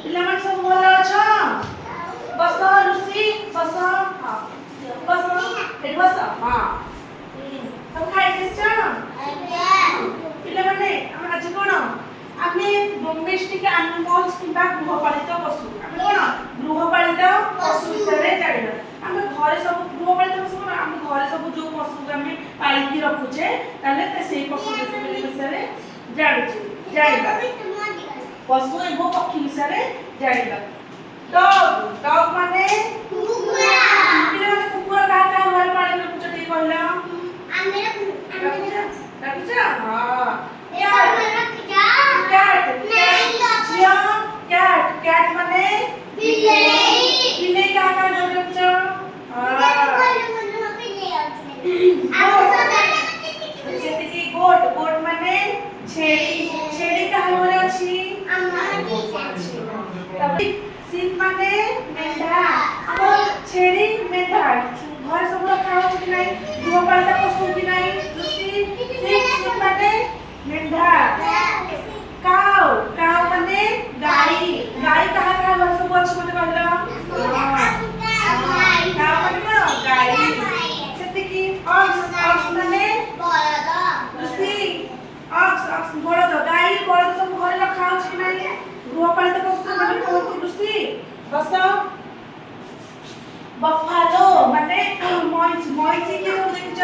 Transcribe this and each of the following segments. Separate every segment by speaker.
Speaker 1: ପିଲାମାନେ ସବୁ ଭଲ ଅଛ? ବସ ଲୁସି ବସ। ହଁ ବସ ଏଠି ବସ। ହଁ ସବୁ ଖାଇଦେଇଛ? ପିଲାମାନେ ଆମେ ଆଜି କଣ ଆମେ ଡୋମେଷ୍ଟିକ ଆନିମଲ୍ସ କିମ୍ବା ଗୃହପାଳିତ ପଶୁ ଆମେ କଣ ଗୃହପାଳିତ ପଶୁ ବିଷୟରେ ଜାଣିବା। ଆମେ ଘରେ ସବୁ ଗୃହପାଳିତ ପଶୁ କଣ ଆମେ ଘରେ ସବୁ ଯୋଉ ପଶୁକୁ ଆମେ ପାଳିକି ରଖୁଛେ ତାହେଲେ ସେଇ ପଶୁ ବିଷୟରେ ଜାଣିବା। ପଶୁ ଏବଂ ପକ୍ଷୀ ବିଷୟରେ ଜାଣିବା। ଡଗ ମାନେ କୁକୁର। ପିଲାମାନେ କୁକୁର କାହା କାହା ଘରେ ପାଳିକି ରଖୁଛ ଟିକେ କହିଲ? ରଖୁଛ? ହଁ। କ୍ୟାଟ ମାନେ ବିଲେଇ କାହା କାହା ଘରେ ରଖୁଛ? ସେତିକି ଗୋଟ ମାନେ ଛେଳି କାହା ଘରେ ଅଛି? ସିପ୍ ମାନେ ମେଣ୍ଢା। ଆମର ଛେଳି ମେଣ୍ଢା ଘରେ ସବୁ ରଖା ହଉଛି କି ନାହିଁ? ଗୃହପାଳିତ ପଶୁ କି ନାହିଁ? ସିପ୍ ମାନେ ମେଣ୍ଢା। କାଉ ମାନେ ଗାଈ କାହା କାହା ଘରେ ସବୁ ଅଛି ମତେ କହିଲ? କାଉ ମାନେ କଣ ଗାଈ। ସେତିକି ଅକ୍ସ ମାନେ ବଳଦ। ଗାଈ ବଳଦ ସବୁ ଘରେ ରଖା ହଉଛି କି ନାହିଁ? ଗୃହପାଳିତ ପଶୁ ମାନେ କୁହନ୍ତୁ ଲୁସି ବସ। ବଫାଲୋ ମାନେ ମଇଁଷି କିଏ ସବୁ ଦେଖିଛ?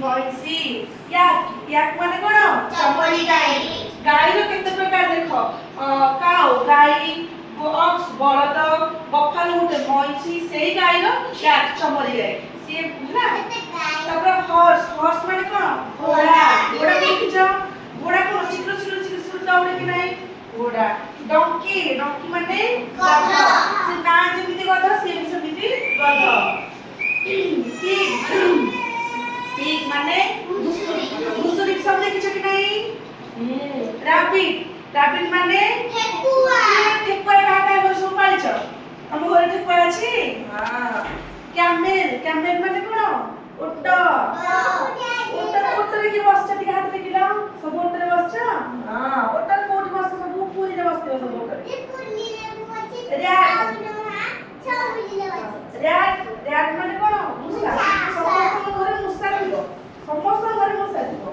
Speaker 1: ମଇଁଷି। ୟାକ୍ ମାନେ କଣ ଚମରି ଗାଈ। ଗାଈର କେତେ ପ୍ରକାର ଦେଖ କାଉ ଗାଈ, ଅକ୍ସ ବଳଦ, ବଫାଲୋ ଗୋଟେ ମଇଁଷି, ସେଇ ଗାଈର ୟାକ୍ ଚମରି ଗାଈ ସିଏ ହେଲା। ତାପରେ ହର୍ସ ମାନେ କଣ ଘୋଡ଼ା। ଘୋଡ଼ା ଦେଖିଛ? ଘୋଡ଼ା କଣ ଶୀଘ୍ର ଦୌଡ଼େ କି ନାହିଁ? ଘୋଡ଼ା। ଡଙ୍କି ମାନେ ଗଧ। ସେ ନା ଯେମିତି ଗଧ ସିଏ ବି ସେମିତି ଗଧ। ପିଗ୍ ମାନେ ଘୁଷୁରୀ ସବୁ ଦେଖିଛ କି ନାହିଁ? ରାବିଟ ମାନେ ଠେକୁଆ କାହା କାହା ଘରେ ସବୁ ପାଳିଛ? ଆମ ଘରେ ଠେକୁଆ ଅଛି? କ୍ୟାମେଲ ମାନେ କଣ ଓଟ। ଓଟରେ କିଏ ବସିଛ ଟିକେ ହାତ ଦେଖିଲ? ସବୁ ଓଟରେ ବସିଛ? ଓଟରେ କୋଉଠି ବସିଛ? ସବୁ ପୁରୀରେ ବସିଥିବ ସବୁ ଓଟରେ। ର୍ୟାଟ୍ ମାନେ କଣ ମୂଷା। ସମସ୍ତଙ୍କ ଘରେ ମୂଷା ଥିବ। ସମସ୍ତଙ୍କ ଘରେ ମୂଷା ଥିବ।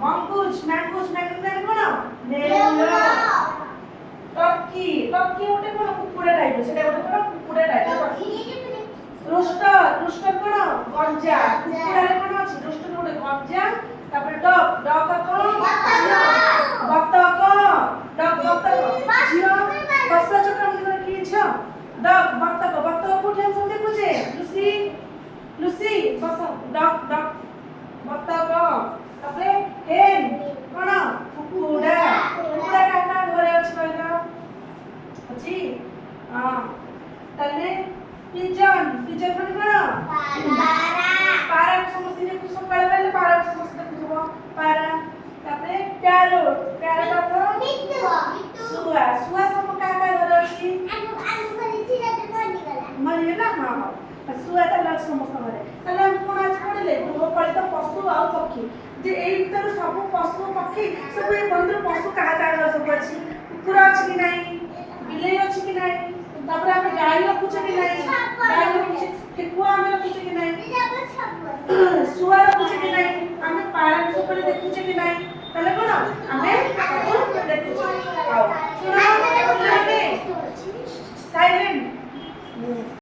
Speaker 1: ମଙ୍ଗୁସ୍ ମାନେ କଣ ନେଉଳ। ଟର୍କି ଗୋଟେ କଣ କୁକୁଡ଼ା ଟାଇପ ସେଟା ଗୋଟେ କଣ କୁକୁଡ଼ା ଟାଇପ। ରୁଷ୍ଟର କଣ ଗଞ୍ଜା। କୁକୁଡ଼ାରେ କଣ ଅଛି? ରୁଷ୍ଟର ଗୋଟେ ଗଞ୍ଜା। ତାପରେ ଡକ୍ କଣ ବତକ। ଝିଅ ବସ ଚକ୍ର କି ଝିଅ ବତକ କୋଉଠି ଆମେ ସବୁ ଦେଖୁଛେ? ଲୁସି ବସ। ବତକ। ତାପରେ ହେନ୍ କଣ କୁକୁଡ଼ା। କାହା କାହା ଘରେ ଅଛି କହିଲ? ଅଛି? ତାହେଲେ ପିଜନ୍ ମାନେ କଣ ପାରା। ସମସ୍ତେ ଦେଖୁ ସକାଳେ ପାଇଲେ ପାରା ସମସ୍ତେ ଦେଖୁଥିବ ପାରା। ତାପରେ ପ୍ୟାରୋଟ ଶୁଆ ସବୁ କାହା କାହା ଘରେ ଅଛି? ମରିଗଲା। ଶୁଆ ତାହେଲେ ଅଛି ସମସ୍ତଙ୍କ ଘରେ। ତାହେଲେ ଆମେ କଣ ଆଜି ପଢିଲେ? ଗୃହପାଳିତ ପଶୁ ଆଉ ପକ୍ଷୀ। ଯେ ଏଇ ଭିତରୁ ସବୁ ପଶୁ ପକ୍ଷୀ ସବୁ ଏଇ ବନ୍ଧୁ ପଶୁ କାହା କାହା ଘରେ ସବୁ ଅଛି? କୁକୁର ଅଛି କି ନାହିଁ? ବିଲେଇ ଅଛି କି ନାହିଁ? ତାପରେ ଆମେ ଗାଈ ରଖୁଛେ କି ନାହିଁ? ଗାଈ ରଖୁଛେ। ଠେକୁଆ ଆମେ ରଖୁଛେ କି ନାହିଁ? ଶୁଆ ରଖୁଛେ କି ନାହିଁ? ଆମେ ପାରା ସବୁବେଳେ ଦେଖୁଛେ କି ନାହିଁ? ତାହେଲେ କଣ ଆମେ ସବୁ ଦେଖୁଛେ। ଆଉ ଶୁଣ ସାଇଲେଣ୍ଟ।